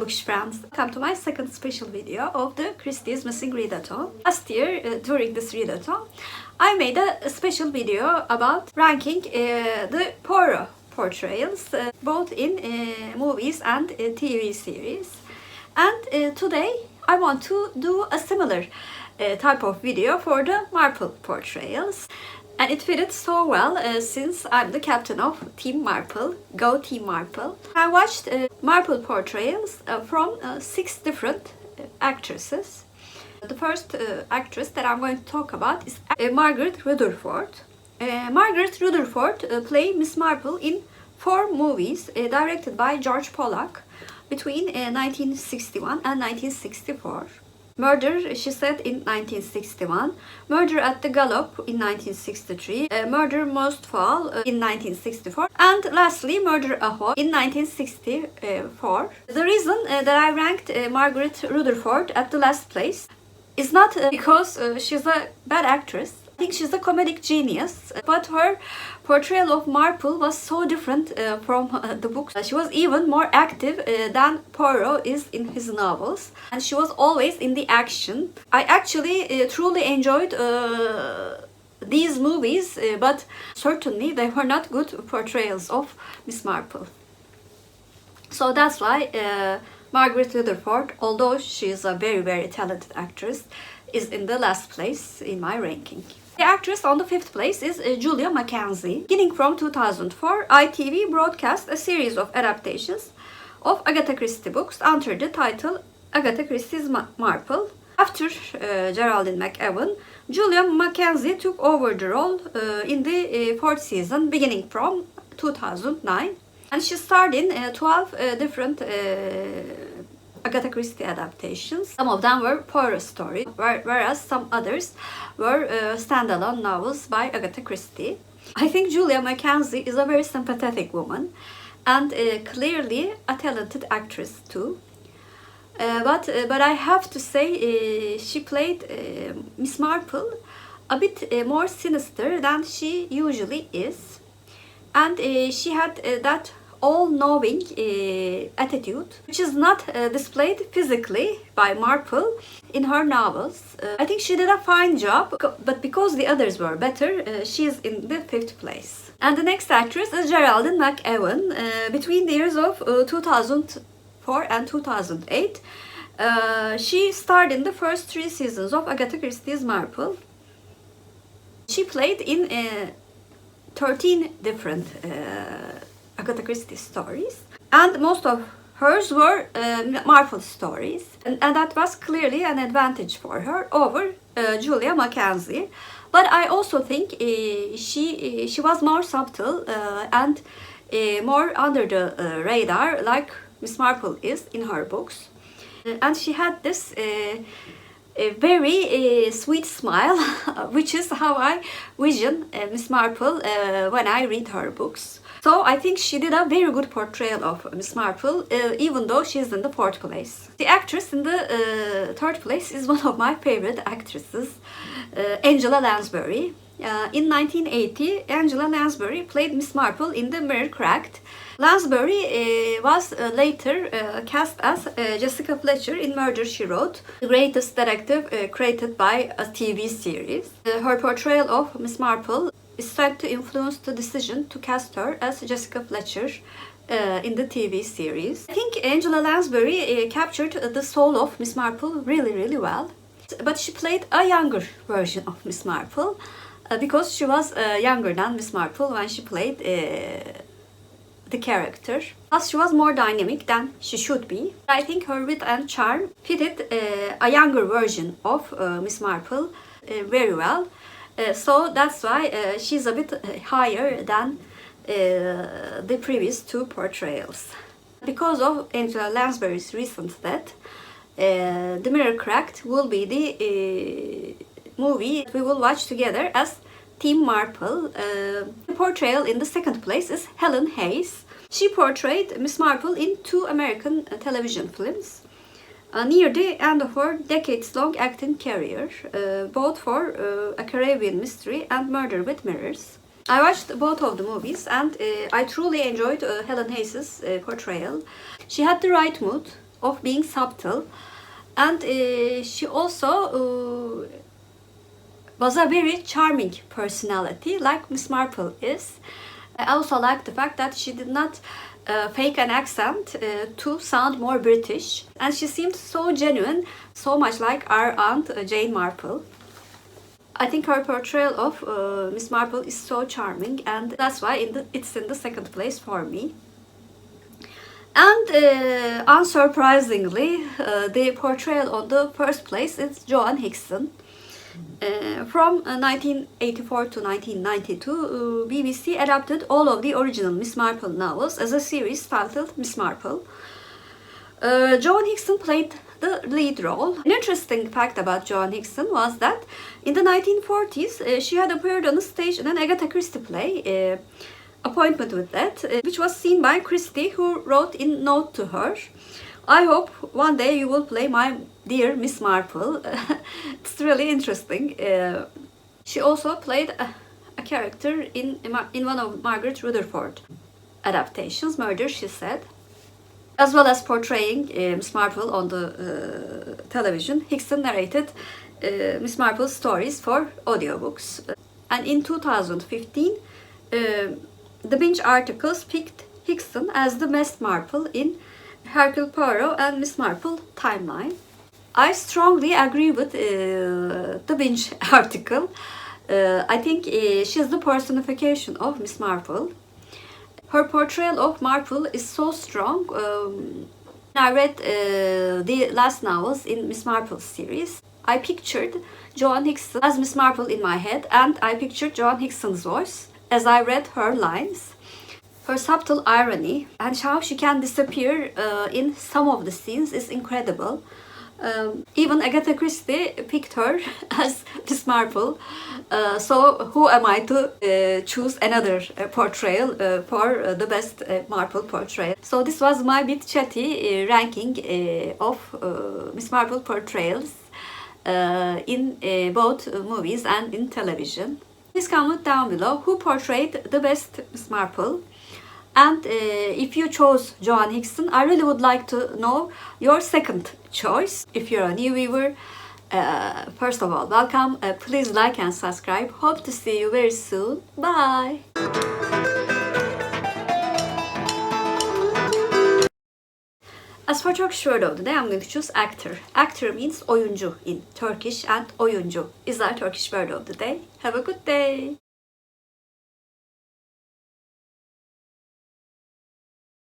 Bookish friends, welcome to my second special video of the Christie's Missing Readathon. Last year, during this Readathon, I made a special video about ranking the Poirot portrayals, both in movies and TV series. And today I want to do a similar type of video for the Marple portrayals. And it fitted so well since I'm the captain of Team Marple. Go Team Marple. I watched Marple portrayals from 6 different actresses. The first actress that I'm going to talk about is Margaret Rutherford. Margaret Rutherford played Miss Marple in 4 movies directed by George Pollock between 1961 and 1964. Murder, She Said in 1961, Murder at the Gallop in 1963, Murder Most Foul in 1964, and lastly Murder Ahoy in 1964. The reason that I ranked Margaret Rutherford at the last place is not because she's a bad actress. I think she's a comedic genius, but her portrayal of Marple was so different from the books. She was even more active than Poirot is in his novels, and she was always in the action. I actually truly enjoyed these movies, but certainly they were not good portrayals of Miss Marple. So that's why Margaret Rutherford, although she is a very talented actress, is in the last place in my ranking. The actress on the 5th place is Julia Mckenzie. Beginning from 2004, ITV broadcast a series of adaptations of Agatha Christie books under the title Agatha Christie's Marple. After Geraldine McEwan, Julia Mckenzie took over the role in the 4th season beginning from 2009. And she starred in 12 different Agatha Christie adaptations. Some of them were Poirot stories, whereas some others were standalone novels by Agatha Christie. I think Julia Mckenzie is a very sympathetic woman and clearly a talented actress too. But I have to say she played Miss Marple a bit more sinister than she usually is. And she had that all-knowing attitude, which is not displayed physically by Marple in her novels. I think she did a fine job, but because the others were better, she is in the 5th place. And the next actress is Geraldine McEwan. Between the years of 2004 and 2008, she starred in the first 3 seasons of Agatha Christie's Marple. She played in 13 different Agatha Christie stories, and most of hers were Marple stories, and that was clearly an advantage for her over Julia Mckenzie. But I also think she was more subtle and more under the radar, like Miss Marple is in her books, and she had this a very sweet smile, which is how I vision Miss Marple when I read her books. So I think she did a very good portrayal of Miss Marple, even though she is in the 4th place. The actress in the 3rd place is one of my favorite actresses, Angela Lansbury. In 1980, Angela Lansbury played Miss Marple in The Mirror Cracked. Lansbury was later cast as Jessica Fletcher in Murder, She Wrote, the greatest detective created by a TV series. Her portrayal of Miss Marple is said to influence the decision to cast her as Jessica Fletcher in the TV series. I think Angela Lansbury captured the soul of Miss Marple really well. But she played a younger version of Miss Marple because she was younger than Miss Marple when she played the character. Plus, she was more dynamic than she should be. I think her wit and charm fitted a younger version of Miss Marple very well. So that's why she's a bit higher than the previous 2 portrayals. Because of Angela Lansbury's recent death, The Mirror Cracked will be the movie we will watch together as Team Marple. The portrayal in the 2nd place is Helen Hayes. She portrayed Miss Marple in 2 American television films near the end of her decades-long acting career, both for A Caribbean Mystery and Murder with Mirrors. I watched both of the movies and I truly enjoyed Helen Hayes' portrayal. She had the right mood, of being subtle, and she also was a very charming personality, like Miss Marple is. I also like the fact that she did not fake an accent to sound more British, and she seemed so genuine, so much like our aunt Jane Marple. I think her portrayal of Miss Marple is so charming, and that's why it's in the second place for me. And unsurprisingly, the portrayal on the first place is Joan Hickson. From 1984 to 1992, BBC adapted all of the original Miss Marple novels as a series titled Miss Marple. Joan Hickson played the lead role. An interesting fact about Joan Hickson was that in the 1940s, she had appeared on the stage in an Agatha Christie play, Appointment with Death, which was seen by Christie, who wrote in note to her, "I hope one day you will play my dear Miss Marple." It's really interesting. She also played a character in one of Margaret Rutherford adaptations, Murder, She Said. As well as portraying Miss Marple on the television, Hickson narrated Miss Marple's stories for audiobooks. And in 2015, the Binge articles picked Hickson as the best Marple in Hercule Poirot and Miss Marple timeline. I strongly agree with the Binge article. I think she's the personification of Miss Marple. Her portrayal of Marple is so strong. I read the last novels in Miss Marple's series. I pictured Joan Hickson as Miss Marple in my head, and I pictured Joan Hickson's voice as I read her lines. Her subtle irony and how she can disappear in some of the scenes is incredible. Even Agatha Christie picked her as Miss Marple, so who am I to choose another portrayal for the best Marple portrayal? So this was my bit chatty ranking of Miss Marple portrayals in both movies and in television. Please comment down below who portrayed the best Miss Marple. And if you chose Joan Hickson, I really would like to know your second choice. If you're a new viewer, first of all, welcome. Please like and subscribe. Hope to see you very soon. Bye. As for Turkish word of the day, I'm going to choose actor. Actor means oyuncu in Turkish, and oyuncu is our Turkish word of the day. Have a good day.